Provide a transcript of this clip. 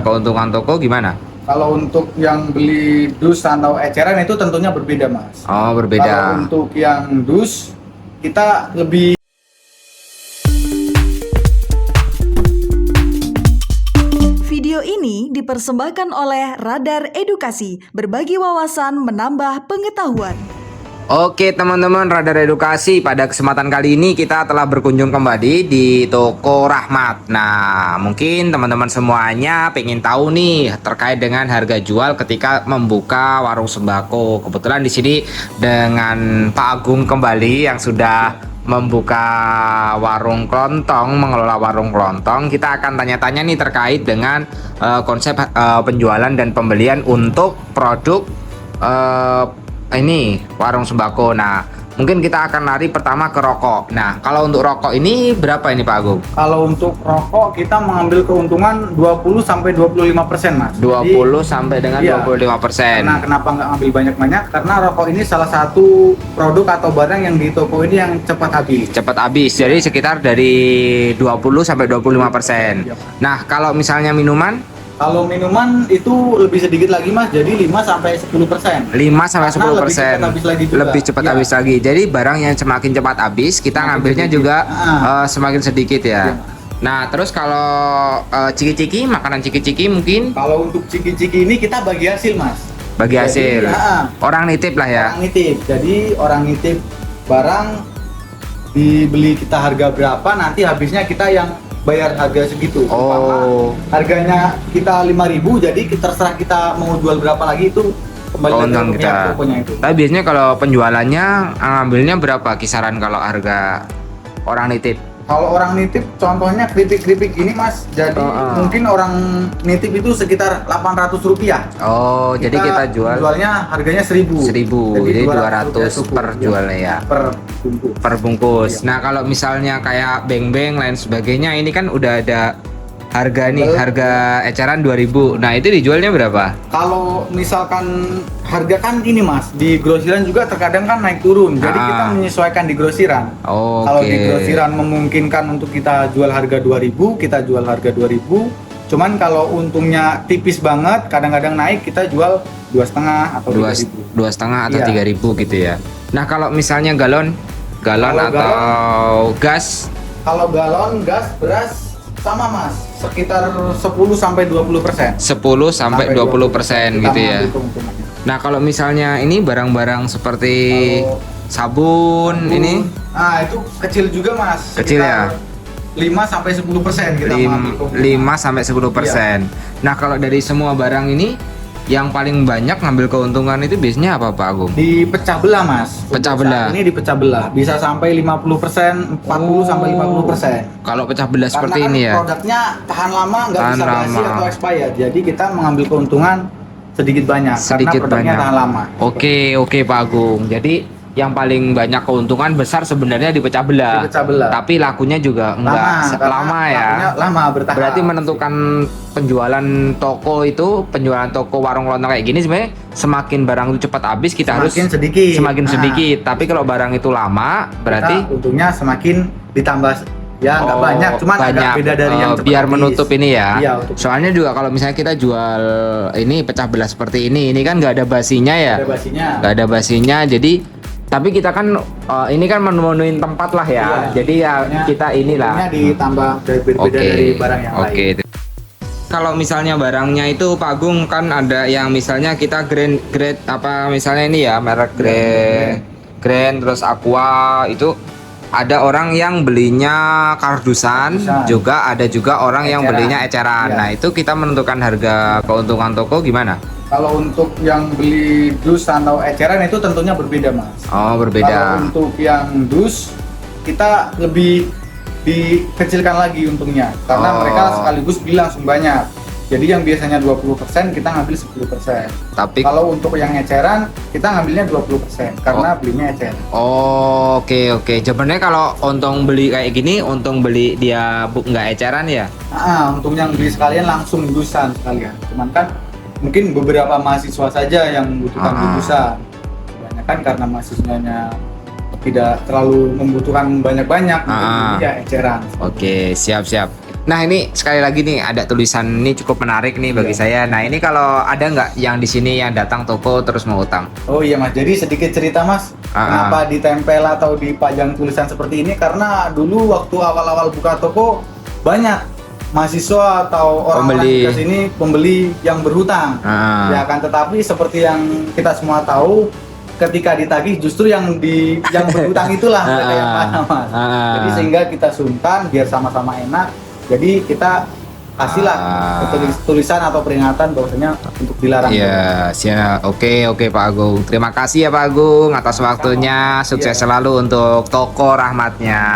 keuntungan toko gimana? Kalau untuk yang beli dus atau eceran itu tentunya berbeda, Mas. Oh, berbeda. Kalau untuk yang dus kita lebih. Video ini dipersembahkan oleh Radar Edukasi, berbagi wawasan menambah pengetahuan. Oke teman-teman Radar Edukasi, pada kesempatan kali ini kita telah berkunjung kembali di toko Rahmat. Nah, mungkin teman-teman semuanya pengen tahu nih terkait dengan harga jual ketika membuka warung sembako. Kebetulan di sini dengan Pak Agung kembali yang sudah membuka warung kelontong, mengelola warung kelontong. Kita akan tanya-tanya nih terkait dengan konsep penjualan dan pembelian untuk produk ini warung sembako. Nah, mungkin kita akan lari pertama ke rokok. Nah, kalau untuk rokok ini berapa ini Pak Agung? Kalau untuk rokok kita mengambil keuntungan 20-25%, Mas. 20 sampai dengan iya, 25%. Karena kenapa nggak ambil banyak-banyak? Karena rokok ini salah satu produk atau barang yang di toko ini yang cepat habis. Cepat habis. Jadi sekitar dari 20 sampai 25%. Iya. Nah, kalau misalnya minuman? Kalau minuman itu lebih sedikit lagi, Mas. Jadi 5-10%. 5 sampai 10%. Lebih cepat habis lagi. Jadi barang yang semakin cepat habis, kita ngambilnya sedikit. juga semakin sedikit ya. Iya. Nah, terus kalau ciki-ciki, makanan ciki-ciki mungkin Kalau untuk ciki-ciki ini kita bagi hasil, Mas. bagi hasil. Jadi, Orang nitip lah ya. Orang nitip. Jadi orang nitip barang dibeli kita harga berapa, nanti habisnya kita yang bayar harga segitu. Oh. Harganya kita 5.000, jadi terserah kita mau jual berapa lagi itu kembali lagi Keuntungan ke kita. pihak tokonya itu. Tapi biasanya kalau penjualannya ngambilnya berapa kisaran kalau harga orang nitip? Kalau orang nitip contohnya keripik-keripik ini, Mas. Jadi mungkin orang nitip itu sekitar 800 rupiah. Oh, jadi kita jualnya harganya 1.000. 1.000, jadi 200 per jualnya ya. Per bungkus. Per bungkus. Iya. Nah, kalau misalnya kayak beng-beng lain sebagainya, ini kan udah ada harga nih, harga eceran 2.000. Nah, itu dijualnya berapa? Kalau misalkan harga kan ini, Mas, di grosiran juga terkadang kan naik turun. Jadi kita menyesuaikan di grosiran. Oh, kalau di grosiran memungkinkan untuk kita jual harga 2.000, kita jual harga 2.000. Cuman kalau untungnya tipis banget, kadang-kadang naik kita jual 2,5 atau 3.000. 2,5 atau Iya. 3.000 gitu ya. Nah, kalau misalnya galon Kalau atau gas, Kalau galon, gas, beras sama, Mas, sekitar 10-20%. 10 sampai 20% gitu ya. Keuntungannya. Nah, kalau misalnya ini barang-barang seperti Kalau sabun ini Nah, itu kecil juga, Mas. Kecil ya? 5-10% kita mengambil keuntungan. 5 sampai 10%. Nah, kalau dari semua barang ini yang paling banyak ngambil keuntungan itu biasanya apa Pak Agung? Dipecah belah, Mas. Pecah Untuk belah. saat ini dipecah belah. Bisa sampai 50%, 40-50%. Kalau pecah belah seperti Karena ini kan ya. produknya tahan lama, nggak Tahan bisa basi lama. atau expired. Jadi kita mengambil keuntungan sedikit banyak Sedikit karena produknya banyak. tahan lama. Oke Pak Agung. Jadi yang paling banyak keuntungan besar sebenarnya di pecah belah. Di pecah belah. Tapi lakunya juga enggak karena lama ya. lakunya lama bertahan. Berarti menentukan penjualan toko warung kelontong kayak gini sebenarnya semakin barang itu cepat habis kita harus semakin sedikit. semakin Nah, sedikit. Tapi kalau barang itu lama berarti kita untungnya semakin ditambah ya nggak banyak, cuman agak beda dari yang cepat biar habis. menutup ini ya. Iya, untuk Soalnya juga kalau misalnya kita jual ini pecah belah seperti ini kan nggak ada basinya ya. ada basinya. Nggak ada basinya, jadi tapi kita kan ini kan memenuhi tempat lah ya. Iya. Jadi ya Untungnya- kita inilah. untungnya ditambah berbeda dari barang yang lain. Kalau misalnya barangnya itu Pak Agung kan ada yang misalnya kita grade apa misalnya ini ya merek Grand terus Aqua itu ada orang yang belinya kardusan, juga ada juga orang yang Eceran. belinya eceran. Iya. Nah, itu kita menentukan harga keuntungan toko gimana? Kalau untuk yang beli dus atau eceran itu tentunya berbeda, Mas. Oh, Kalau berbeda. untuk yang dus kita lebih dikecilkan lagi untungnya karena Oh. mereka sekaligus beli langsung banyak. Jadi yang biasanya 20% kita ngambil 10%. Tapi Kalau untuk yang eceran kita ngambilnya 20% karena belinya eceran. oke. Sebenarnya kalau untung beli kayak gini, untung beli dia nggak eceran ya. Untuk yang beli sekalian langsung dusan sekalian. Cuman kan mungkin beberapa mahasiswa saja yang membutuhkan dusan. Kebanyakan karena mahasiswanya tidak terlalu membutuhkan banyak-banyak, jadi ya eceran. Oke, siap. Nah ini sekali lagi nih ada tulisan ini cukup menarik nih bagi saya. Nah ini kalau ada nggak yang di sini yang datang toko terus mau utang? Oh iya Mas, jadi sedikit cerita Mas, kenapa ditempel atau dipajang tulisan seperti ini? Karena dulu waktu awal-awal buka toko banyak mahasiswa atau orang-orang Pembeli. di sini pembeli yang berhutang. Ya kan, tetapi seperti yang kita semua tahu, ketika ditagih justru yang berhutang itulah mereka yang mana Mas. Jadi sehingga kita sungkan biar sama-sama enak. Jadi kita kasihlah tulisan atau peringatan bahwasanya untuk dilarang. Iya, siap. Oke Pak Agung. Terima kasih ya Pak Agung atas waktunya. Sukses selalu untuk toko Rahmatnya.